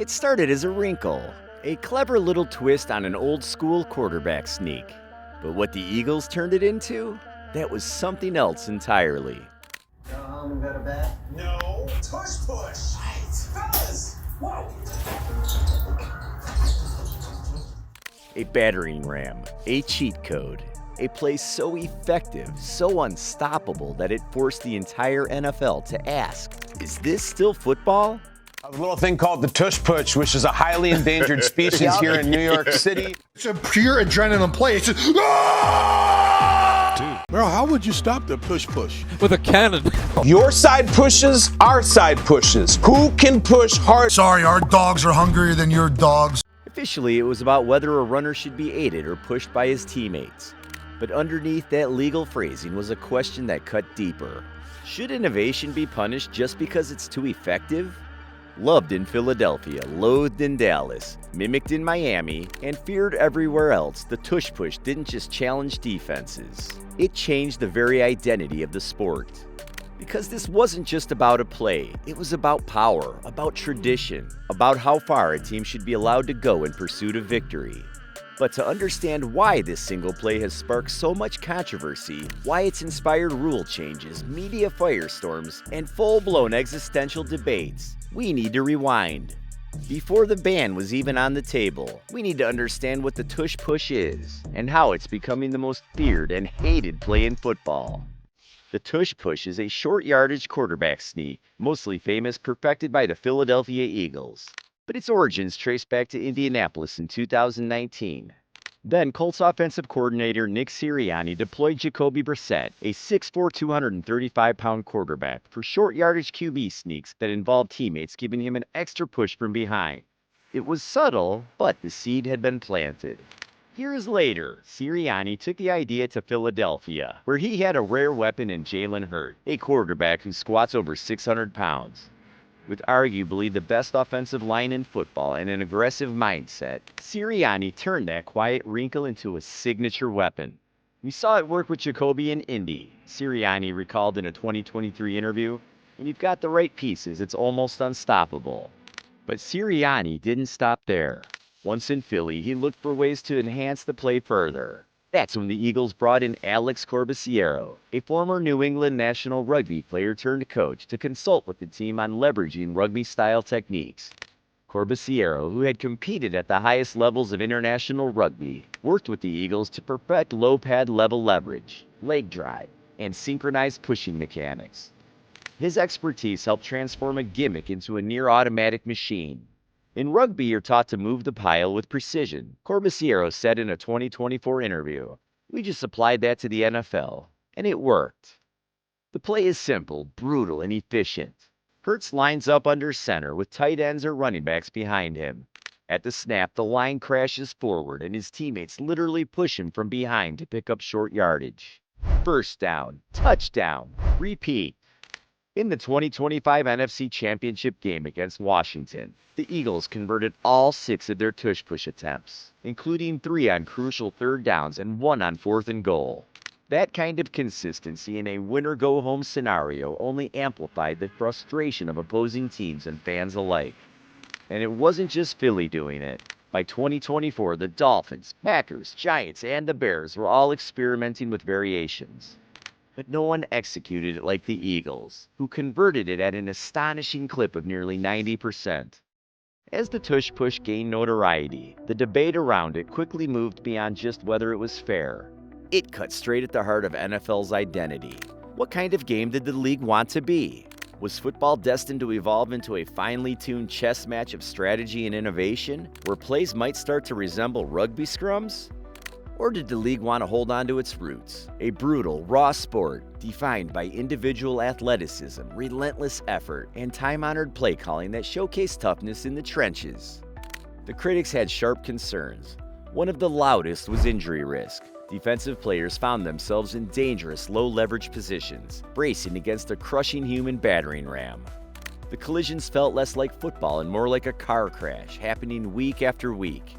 It started as a wrinkle, a clever little twist on an old school quarterback sneak. But what the Eagles turned it into? That was something else entirely. Got a bat? No. Tush push. Right. Fellas. Whoa. A battering ram, a cheat code, a play so effective, so unstoppable that it forced the entire NFL to ask, is this still football? A little thing called the Tush push, which is a highly endangered species here in New York City. It's a pure adrenaline play. It's just, Bro, how would you stop the push? With a cannon. Your side pushes, our side pushes. Who can push hard? sorry, our dogs are hungrier than your dogs. Officially, it was about whether a runner should be aided or pushed by his teammates. But underneath that legal phrasing was a question that cut deeper. Should innovation be punished just because it's too effective? Loved in Philadelphia, loathed in Dallas, mimicked in Miami, and feared everywhere else, the tush push didn't just challenge defenses. It changed the very identity of the sport. Because this wasn't just about a play, it was about power, about tradition, about how far a team should be allowed to go in pursuit of victory. But to understand why this single play has sparked so much controversy, why it's inspired rule changes, media firestorms, and full-blown existential debates, we need to rewind. Before the ban was even on the table, we need to understand what the tush push is, and how it's becoming the most feared and hated play in football. The tush push is a short yardage quarterback sneak, mostly famous perfected by the Philadelphia Eagles. But its origins trace back to Indianapolis in 2019. Then Colts offensive coordinator Nick Sirianni deployed Jacoby Brissett, a 6'4", 235-pound quarterback, for short yardage QB sneaks that involved teammates giving him an extra push from behind. It was subtle, but the seed had been planted. Years later, Sirianni took the idea to Philadelphia, where he had a rare weapon in Jalen Hurts, a quarterback who squats over 600 pounds. With arguably the best offensive line in football and an aggressive mindset, Sirianni turned that quiet wrinkle into a signature weapon. We saw it work with Jacoby in Indy, Sirianni recalled in a 2023 interview. When you've got the right pieces, it's almost unstoppable. But Sirianni didn't stop there. Once in Philly, he looked for ways to enhance the play further. That's when the Eagles brought in Alex Corbisiero, a former New England National Rugby player turned coach, to consult with the team on leveraging rugby-style techniques. Corbisiero, who had competed at the highest levels of international rugby, worked with the Eagles to perfect low-pad level leverage, leg drive, and synchronized pushing mechanics. His expertise helped transform a gimmick into a near-automatic machine. In rugby, you're taught to move the pile with precision, Corbisiero said in a 2024 interview. We just applied that to the NFL, and it worked. The play is simple, brutal, and efficient. Hurts lines up under center with tight ends or running backs behind him. At the snap, the line crashes forward, and his teammates literally push him from behind to pick up short yardage. First down, touchdown, repeat. In the 2025 NFC Championship game against Washington, the Eagles converted all 6 of their tush push attempts, including 3 on crucial third downs and 1 on 4th and goal. That kind of consistency in a win-or-go-home scenario only amplified the frustration of opposing teams and fans alike. And it wasn't just Philly doing it. By 2024, the Dolphins, Packers, Giants, and the Bears were all experimenting with variations. But no one executed it like the Eagles, who converted it at an astonishing clip of nearly 90%. As the tush push gained notoriety, the debate around it quickly moved beyond just whether it was fair. It cut straight at the heart of NFL's identity. What kind of game did the league want to be? Was football destined to evolve into a finely tuned chess match of strategy and innovation, where plays might start to resemble rugby scrums? Or did the league want to hold on to its roots, a brutal, raw sport defined by individual athleticism, relentless effort, and time-honored play calling that showcased toughness in the trenches? The critics had sharp concerns. One of the loudest was injury risk. Defensive players found themselves in dangerous, low-leverage positions, bracing against a crushing human battering ram. The collisions felt less like football and more like a car crash, happening week after week.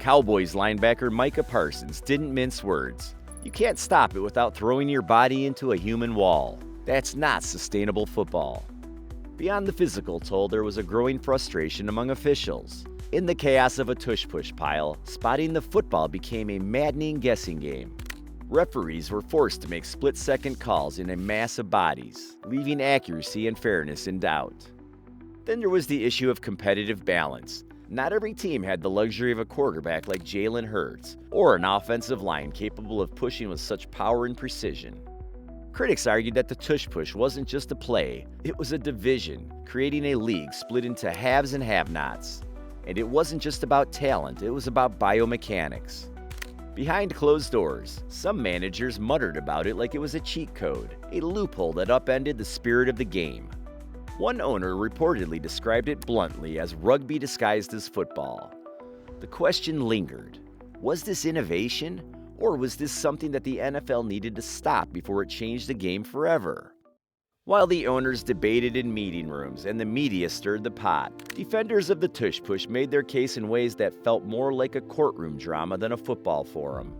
Cowboys linebacker Micah Parsons didn't mince words. You can't stop it without throwing your body into a human wall. That's not sustainable football. Beyond the physical toll, there was a growing frustration among officials. In the chaos of a tush-push pile, spotting the football became a maddening guessing game. Referees were forced to make split-second calls in a mass of bodies, leaving accuracy and fairness in doubt. Then there was the issue of competitive balance. Not every team had the luxury of a quarterback like Jalen Hurts, or an offensive line capable of pushing with such power and precision. Critics argued that the tush-push wasn't just a play, it was a division, creating a league split into haves and have-nots. And it wasn't just about talent, it was about biomechanics. Behind closed doors, some managers muttered about it like it was a cheat code, a loophole that upended the spirit of the game. One owner reportedly described it bluntly as rugby disguised as football. The question lingered. Was this innovation, or was this something that the NFL needed to stop before it changed the game forever? While the owners debated in meeting rooms and the media stirred the pot, defenders of the tush-push made their case in ways that felt more like a courtroom drama than a football forum.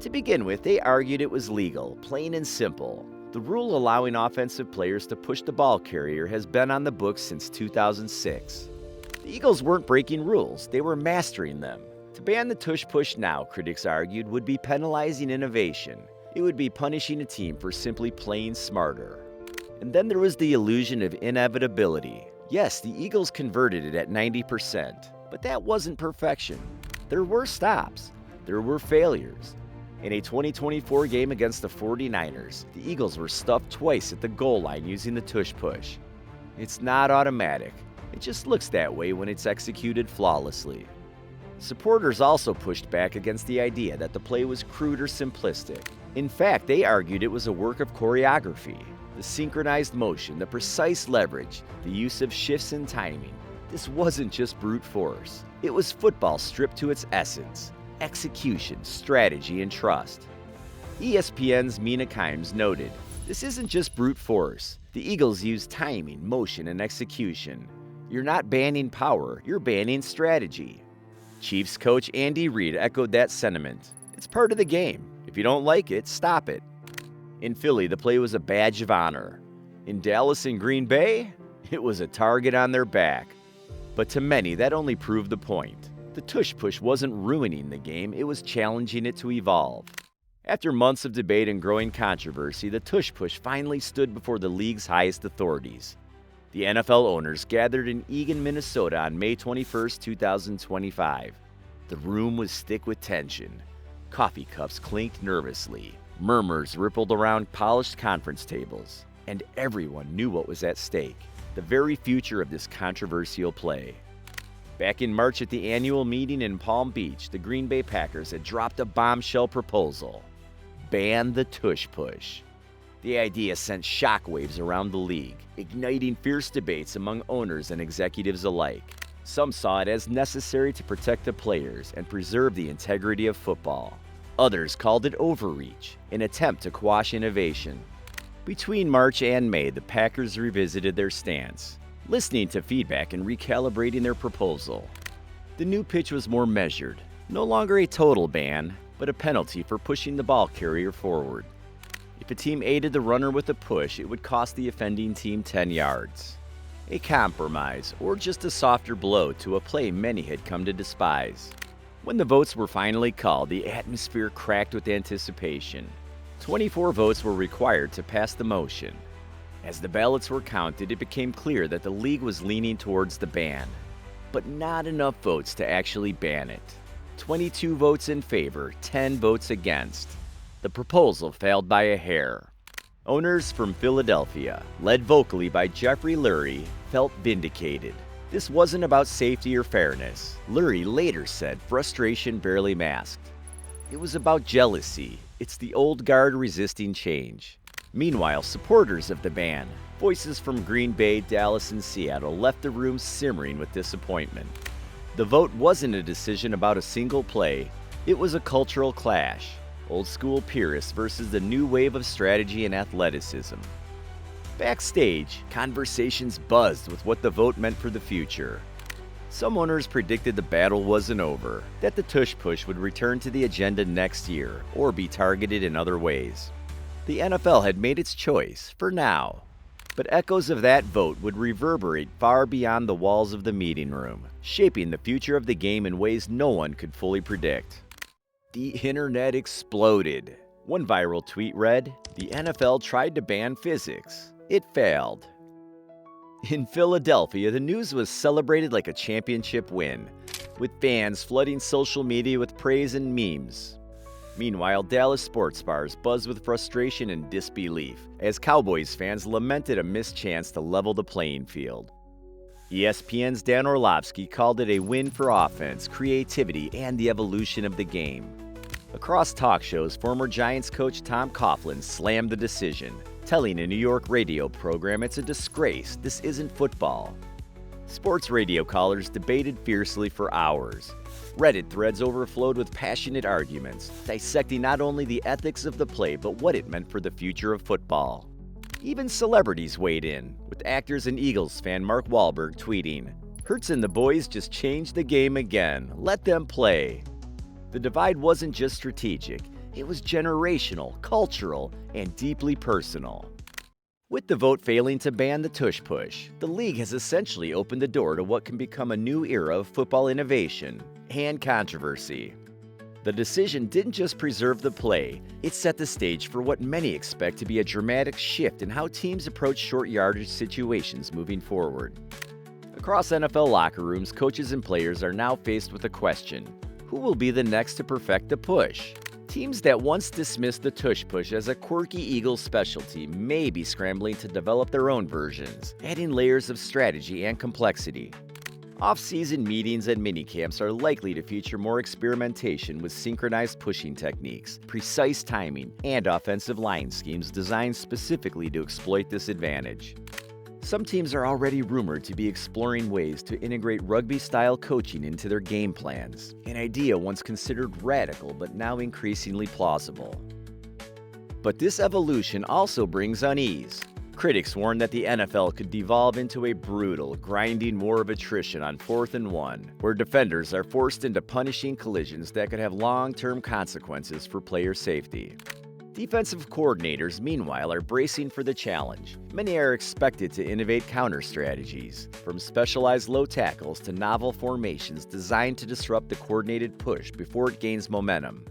To begin with, they argued it was legal, plain and simple. The rule allowing offensive players to push the ball carrier has been on the books since 2006. The Eagles weren't breaking rules, they were mastering them. To ban the tush-push now, critics argued, would be penalizing innovation. It would be punishing a team for simply playing smarter. And then there was the illusion of inevitability. Yes, the Eagles converted it at 90%, but that wasn't perfection. There were stops. There were failures. In a 2024 game against the 49ers, the Eagles were stuffed twice at the goal line using the tush-push. It's not automatic. It just looks that way when it's executed flawlessly. Supporters also pushed back against the idea that the play was crude or simplistic. In fact, they argued it was a work of choreography. The synchronized motion, the precise leverage, the use of shifts and timing. This wasn't just brute force. It was football stripped to its essence. Execution, strategy, and trust. ESPN's Mina Kimes noted, "This isn't just brute force. The Eagles use timing, motion, and execution. You're not banning power, you're banning strategy." Chiefs coach Andy Reid echoed that sentiment. It's part of the game. If you don't like it, stop it. In Philly, the play was a badge of honor. In Dallas and Green Bay, it was a target on their back. But to many, that only proved the point. The tush-push wasn't ruining the game, it was challenging it to evolve. After months of debate and growing controversy, the tush-push finally stood before the league's highest authorities. The NFL owners gathered in Eagan, Minnesota on May 21, 2025. The room was thick with tension. Coffee cups clinked nervously. Murmurs rippled around polished conference tables. And everyone knew what was at stake, the very future of this controversial play. Back in March at the annual meeting in Palm Beach, the Green Bay Packers had dropped a bombshell proposal. Ban the tush-push. The idea sent shockwaves around the league, igniting fierce debates among owners and executives alike. Some saw it as necessary to protect the players and preserve the integrity of football. Others called it overreach, an attempt to quash innovation. Between March and May, the Packers revisited their stance, listening to feedback and recalibrating their proposal. The new pitch was more measured, no longer a total ban, but a penalty for pushing the ball carrier forward. If a team aided the runner with a push, it would cost the offending team 10 yards. A compromise, or just a softer blow to a play many had come to despise. When the votes were finally called, the atmosphere cracked with anticipation. 24 votes were required to pass the motion. As the ballots were counted, it became clear that the league was leaning towards the ban, but not enough votes to actually ban it. 22 votes in favor, 10 votes against. The proposal failed by a hair. Owners from Philadelphia, led vocally by Jeffrey Lurie, felt vindicated. This wasn't about safety or fairness. Lurie later said frustration barely masked. It was about jealousy. It's the old guard resisting change. Meanwhile, supporters of the ban, voices from Green Bay, Dallas, and Seattle, left the room simmering with disappointment. The vote wasn't a decision about a single play. It was a cultural clash. Old school purists versus the new wave of strategy and athleticism. Backstage, conversations buzzed with what the vote meant for the future. Some owners predicted the battle wasn't over, that the tush-push would return to the agenda next year or be targeted in other ways. The NFL had made its choice, for now. But echoes of that vote would reverberate far beyond the walls of the meeting room, shaping the future of the game in ways no one could fully predict. The internet exploded. One viral tweet read, "The NFL tried to ban physics. It failed." In Philadelphia, the news was celebrated like a championship win, with fans flooding social media with praise and memes. Meanwhile, Dallas sports bars buzzed with frustration and disbelief as Cowboys fans lamented a missed chance to level the playing field. ESPN's Dan Orlovsky called it a win for offense, creativity, and the evolution of the game. Across talk shows, former Giants coach Tom Coughlin slammed the decision, telling a New York radio program it's a disgrace, this isn't football. Sports radio callers debated fiercely for hours. Reddit threads overflowed with passionate arguments, dissecting not only the ethics of the play but what it meant for the future of football. Even celebrities weighed in, with actors and Eagles fan Mark Wahlberg tweeting, "Hurts and the boys just changed the game again. Let them play." The divide wasn't just strategic, it was generational, cultural, and deeply personal. With the vote failing to ban the tush push, the league has essentially opened the door to what can become a new era of football innovation and controversy. The decision didn't just preserve the play, it set the stage for what many expect to be a dramatic shift in how teams approach short yardage situations moving forward. Across NFL locker rooms, coaches and players are now faced with a question: who will be the next to perfect the push? Teams that once dismissed the tush push as a quirky Eagles specialty may be scrambling to develop their own versions, adding layers of strategy and complexity. Off-season meetings and minicamps are likely to feature more experimentation with synchronized pushing techniques, precise timing, and offensive line schemes designed specifically to exploit this advantage. Some teams are already rumored to be exploring ways to integrate rugby-style coaching into their game plans, an idea once considered radical but now increasingly plausible. But this evolution also brings unease. Critics warn that the NFL could devolve into a brutal, grinding war of attrition on 4th and 1, where defenders are forced into punishing collisions that could have long-term consequences for player safety. Defensive coordinators, meanwhile, are bracing for the challenge. Many are expected to innovate counter strategies, from specialized low tackles to novel formations designed to disrupt the coordinated push before it gains momentum.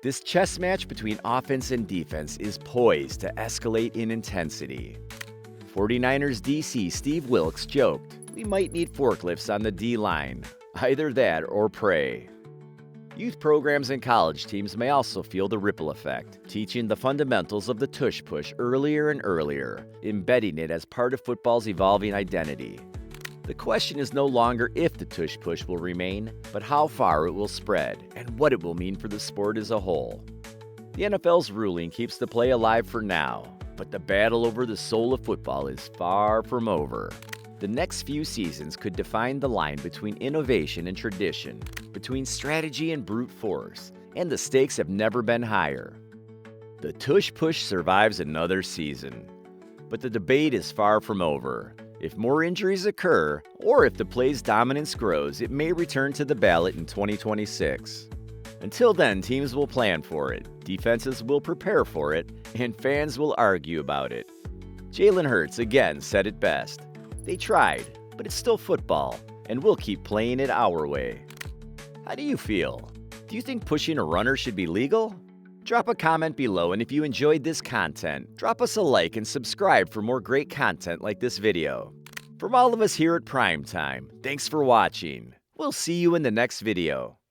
This chess match between offense and defense is poised to escalate in intensity. 49ers DC Steve Wilks joked, "We might need forklifts on the D-line. Either that or pray." Youth programs and college teams may also feel the ripple effect, teaching the fundamentals of the tush push earlier and earlier, embedding it as part of football's evolving identity. The question is no longer if the tush push will remain, but how far it will spread and what it will mean for the sport as a whole. The NFL's ruling keeps the play alive for now, but the battle over the soul of football is far from over. The next few seasons could define the line between innovation and tradition, between strategy and brute force, and the stakes have never been higher. The tush push survives another season, but the debate is far from over. If more injuries occur, or if the play's dominance grows, it may return to the ballot in 2026. Until then, teams will plan for it, defenses will prepare for it, and fans will argue about it. Jalen Hurts again said it best. They tried, but it's still football, and we'll keep playing it our way. How do you feel? Do you think pushing a runner should be legal? Drop a comment below, and if you enjoyed this content, drop us a like and subscribe for more great content like this video. From all of us here at Primetime, thanks for watching. We'll see you in the next video.